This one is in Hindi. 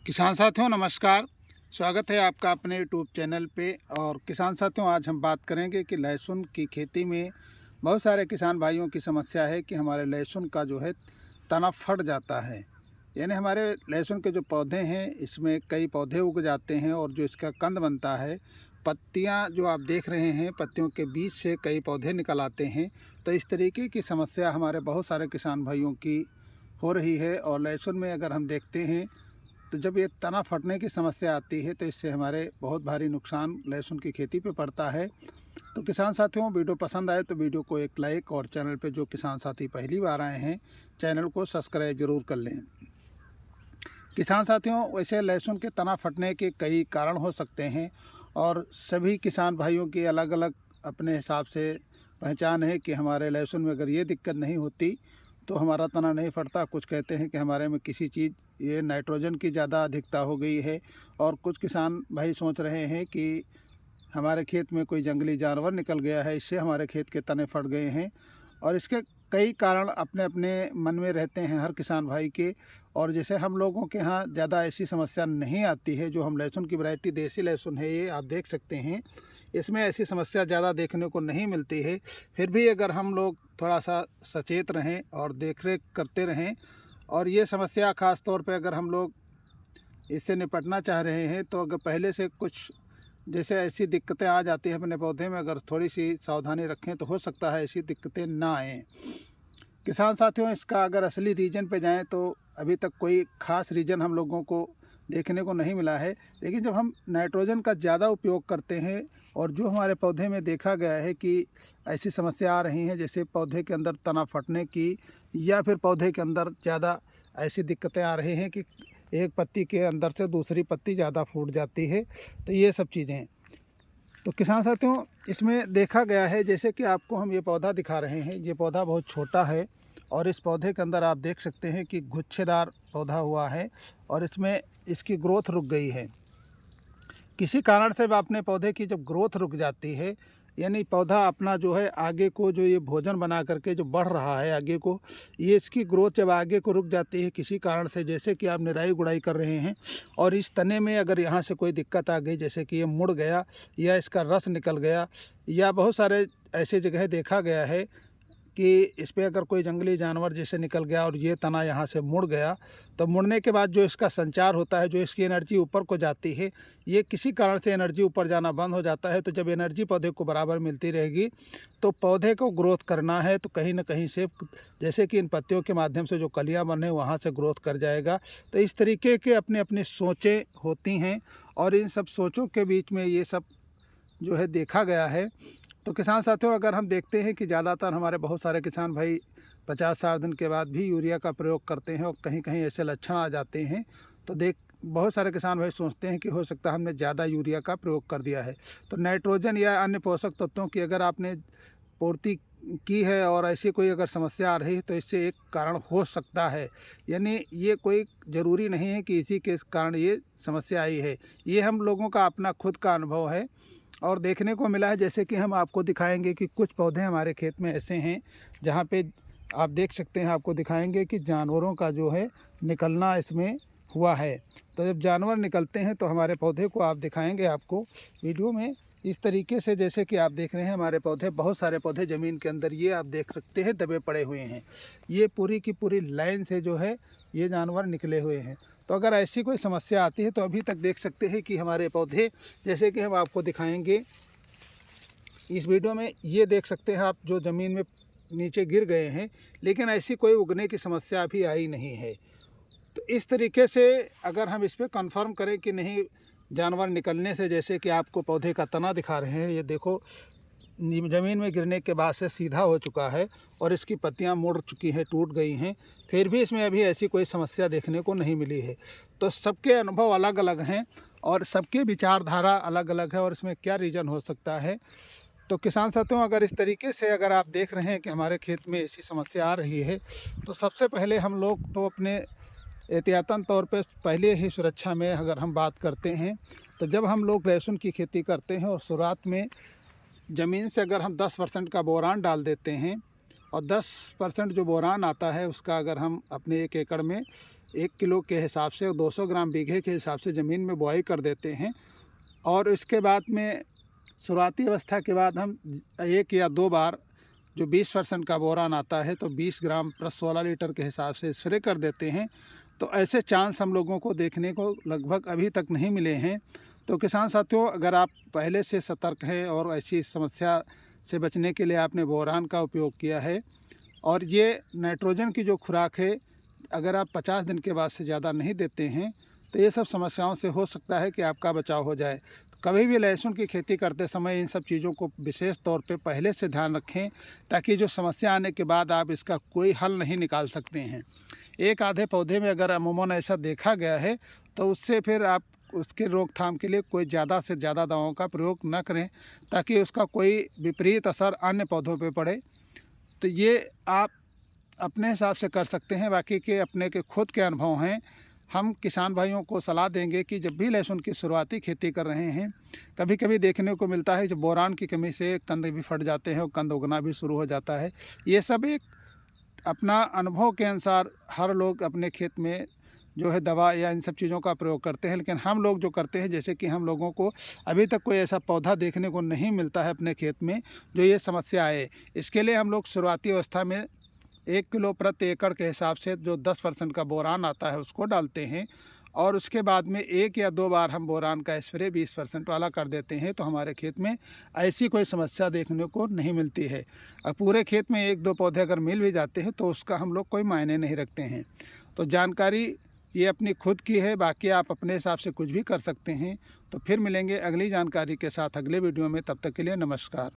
किसान साथियों नमस्कार। स्वागत है आपका अपने यूट्यूब चैनल पे। और किसान साथियों, आज हम बात करेंगे कि लहसुन की खेती में बहुत सारे किसान भाइयों की समस्या है कि हमारे लहसुन का जो है तना फट जाता है। यानी हमारे लहसुन के जो पौधे हैं इसमें कई पौधे उग जाते हैं और जो इसका कंद बनता है, पत्तियां जो आप देख रहे हैं, पत्तियों के बीच से कई पौधे निकल आते हैं। तो इस तरीके की समस्या हमारे बहुत सारे किसान भाइयों की हो रही है। और लहसुन में अगर हम देखते हैं तो जब ये तना फटने की समस्या आती है तो इससे हमारे बहुत भारी नुकसान लहसुन की खेती पे पड़ता है। तो किसान साथियों, वीडियो पसंद आए तो वीडियो को एक लाइक और चैनल पे जो किसान साथी पहली बार आए हैं चैनल को सब्सक्राइब जरूर कर लें। किसान साथियों, वैसे लहसुन के तना फटने के कई कारण हो सकते हैं और सभी किसान भाइयों की अलग अलग अपने हिसाब से पहचान है कि हमारे लहसुन में अगर ये दिक्कत नहीं होती तो हमारा तना नहीं फटता। कुछ कहते हैं कि हमारे में किसी चीज़ ये नाइट्रोजन की ज़्यादा अधिकता हो गई है। और कुछ किसान भाई सोच रहे हैं कि हमारे खेत में कोई जंगली जानवर निकल गया है, इससे हमारे खेत के तने फट गए हैं। और इसके कई कारण अपने अपने मन में रहते हैं हर किसान भाई के। और जैसे हम लोगों के यहाँ ज़्यादा ऐसी समस्या नहीं आती है। जो हम लहसुन की वैरायटी देसी लहसुन है, ये आप देख सकते हैं, इसमें ऐसी समस्या ज़्यादा देखने को नहीं मिलती है। फिर भी अगर हम लोग थोड़ा सा सचेत रहें और देख रेख करते रहें, और ये समस्या ख़ास तौर पे अगर हम लोग इससे निपटना चाह रहे हैं तो अगर पहले से कुछ जैसे ऐसी दिक्कतें आ जाती हैं अपने पौधे में, अगर थोड़ी सी सावधानी रखें तो हो सकता है ऐसी दिक्कतें ना आएँ। किसान साथियों, इसका अगर असली रीज़न पे जाएं तो अभी तक कोई ख़ास रीज़न हम लोगों को देखने को नहीं मिला है। लेकिन जब हम नाइट्रोजन का ज़्यादा उपयोग करते हैं और जो हमारे पौधे में देखा गया है कि ऐसी समस्या आ रही हैं, जैसे पौधे के अंदर तना फटने की या फिर पौधे के अंदर ज़्यादा ऐसी दिक्कतें आ रही हैं कि एक पत्ती के अंदर से दूसरी पत्ती ज़्यादा फूट जाती है, तो ये सब चीज़ें। तो किसान साथियों, इसमें देखा गया है, जैसे कि आपको हम ये पौधा दिखा रहे हैं, ये पौधा बहुत छोटा है और इस पौधे के अंदर आप देख सकते हैं कि गुच्छेदार पौधा हुआ है और इसमें इसकी ग्रोथ रुक गई है। किसी कारण से अपने पौधे की जब ग्रोथ रुक जाती है, यानी पौधा अपना जो है आगे को जो ये भोजन बना करके जो बढ़ रहा है आगे को, ये इसकी ग्रोथ जब आगे को रुक जाती है किसी कारण से, जैसे कि आप निराई गुड़ाई कर रहे हैं और इस तने में अगर यहाँ से कोई दिक्कत आ गई, जैसे कि ये मुड़ गया या इसका रस निकल गया, या बहुत सारे ऐसे जगह देखा गया है कि इस पर अगर कोई जंगली जानवर जैसे निकल गया और ये तना यहाँ से मुड़ गया, तो मुड़ने के बाद जो इसका संचार होता है, जो इसकी एनर्जी ऊपर को जाती है, ये किसी कारण से एनर्जी ऊपर जाना बंद हो जाता है। तो जब एनर्जी पौधे को बराबर मिलती रहेगी तो पौधे को ग्रोथ करना है तो कहीं ना कहीं से, जैसे कि इन पत्तियों के माध्यम से जो कलियाँ बने वहाँ से ग्रोथ कर जाएगा। तो इस तरीके के अपनी अपनी सोचें होती हैं और इन सब सोचों के बीच में ये सब जो है देखा गया है। तो किसान साथियों, अगर हम देखते हैं कि ज़्यादातर हमारे बहुत सारे किसान भाई 50-60 दिन के बाद भी यूरिया का प्रयोग करते हैं और कहीं कहीं ऐसे लक्षण आ जाते हैं, तो बहुत सारे किसान भाई सोचते हैं कि हो सकता है हमने ज़्यादा यूरिया का प्रयोग कर दिया है। तो नाइट्रोजन या अन्य पोषक तत्वों की अगर आपने पूर्ति की है और ऐसी कोई अगर समस्या आ रही है तो इससे एक कारण हो सकता है। यानी ये कोई ज़रूरी नहीं है कि इसी के कारण ये समस्या आई है। ये हम लोगों का अपना खुद का अनुभव है और देखने को मिला है। जैसे कि हम आपको दिखाएंगे कि कुछ पौधे हमारे खेत में ऐसे हैं जहाँ पे आप देख सकते हैं, आपको दिखाएंगे कि जानवरों का जो है निकलना इसमें हुआ है। तो जब जानवर निकलते हैं तो हमारे पौधे को आप दिखाएंगे आपको वीडियो में इस तरीके से, जैसे कि आप देख रहे हैं हमारे पौधे, बहुत सारे पौधे ज़मीन के अंदर ये आप देख सकते हैं दबे पड़े हुए हैं। ये पूरी की पूरी लाइन से जो है ये जानवर निकले हुए हैं। तो अगर ऐसी कोई समस्या आती है तो अभी तक देख सकते हैं कि हमारे पौधे, जैसे कि हम आपको दिखाएंगे इस वीडियो में, ये देख सकते हैं आप, जो ज़मीन में नीचे गिर गए हैं, लेकिन ऐसी कोई उगने की समस्या अभी आई नहीं है। तो इस तरीके से अगर हम इस पर कंफर्म करें कि नहीं जानवर निकलने से, जैसे कि आपको पौधे का तना दिखा रहे हैं, ये देखो ज़मीन में गिरने के बाद से सीधा हो चुका है और इसकी पत्तियां मुड़ चुकी हैं, टूट गई हैं, फिर भी इसमें अभी ऐसी कोई समस्या देखने को नहीं मिली है। तो सबके अनुभव अलग अलग हैं और सबके विचारधारा अलग अलग है और इसमें क्या रीज़न हो सकता है। तो किसान साथियों, अगर इस तरीके से अगर आप देख रहे हैं कि हमारे खेत में ऐसी समस्या आ रही है, तो सबसे पहले हम लोग तो अपने एहतियातन तौर पे पहले ही सुरक्षा में अगर हम बात करते हैं, तो जब हम लोग लहसुन की खेती करते हैं और शुरुआत में ज़मीन से अगर हम 10% का बोरान डाल देते हैं और 10% जो बोरान आता है उसका अगर हम अपने 1 एकड़ में 1 किलो के हिसाब से 200 ग्राम बीघे के हिसाब से ज़मीन में बुआई कर देते हैं। और इसके बाद में शुरुआती अवस्था के बाद हम 1 या 2 बार जो 20% का बोरान आता है तो 20 ग्राम प्रति 16 लीटर के हिसाब से स्प्रे कर देते हैं। तो ऐसे चांस हम लोगों को देखने को लगभग अभी तक नहीं मिले हैं। तो किसान साथियों, अगर आप पहले से सतर्क हैं और ऐसी समस्या से बचने के लिए आपने बोरान का उपयोग किया है और ये नाइट्रोजन की जो खुराक है अगर आप 50 दिन के बाद से ज़्यादा नहीं देते हैं तो ये सब समस्याओं से हो सकता है कि आपका बचाव हो जाए। तो कभी भी लहसुन की खेती करते समय इन सब चीज़ों को विशेष तौर पे पहले से ध्यान रखें, ताकि जो समस्या आने के बाद आप इसका कोई हल नहीं निकाल सकते हैं। एक आधे पौधे में अगर अमूमन ऐसा देखा गया है तो उससे फिर आप उसके रोकथाम के लिए कोई ज़्यादा से ज़्यादा दवाओं का प्रयोग न करें, ताकि उसका कोई विपरीत असर अन्य पौधों पे पड़े। तो ये आप अपने हिसाब से कर सकते हैं, बाकी के अपने के खुद के अनुभव हैं। हम किसान भाइयों को सलाह देंगे कि जब भी लहसुन की शुरुआती खेती कर रहे हैं, कभी कभी देखने को मिलता है जब बोरान की कमी से कंद भी फट जाते हैं और कंद उगना भी शुरू हो जाता है। ये सब एक अपना अनुभव के अनुसार हर लोग अपने खेत में जो है दवा या इन सब चीज़ों का प्रयोग करते हैं, लेकिन हम लोग जो करते हैं, जैसे कि हम लोगों को अभी तक कोई ऐसा पौधा देखने को नहीं मिलता है अपने खेत में जो ये समस्या आए। इसके लिए हम लोग शुरुआती अवस्था में 1 किलो प्रति एकड़ के हिसाब से जो 10% का बोरान आता है उसको डालते हैं और उसके बाद में 1 या 2 बार हम बोरान का स्प्रे 20% वाला कर देते हैं। तो हमारे खेत में ऐसी कोई समस्या देखने को नहीं मिलती है। अब पूरे खेत में 1-2 पौधे अगर मिल भी जाते हैं तो उसका हम लोग कोई मायने नहीं रखते हैं। तो जानकारी ये अपनी खुद की है, बाकी आप अपने हिसाब से कुछ भी कर सकते हैं। तो फिर मिलेंगे अगली जानकारी के साथ अगले वीडियो में, तब तक के लिए नमस्कार।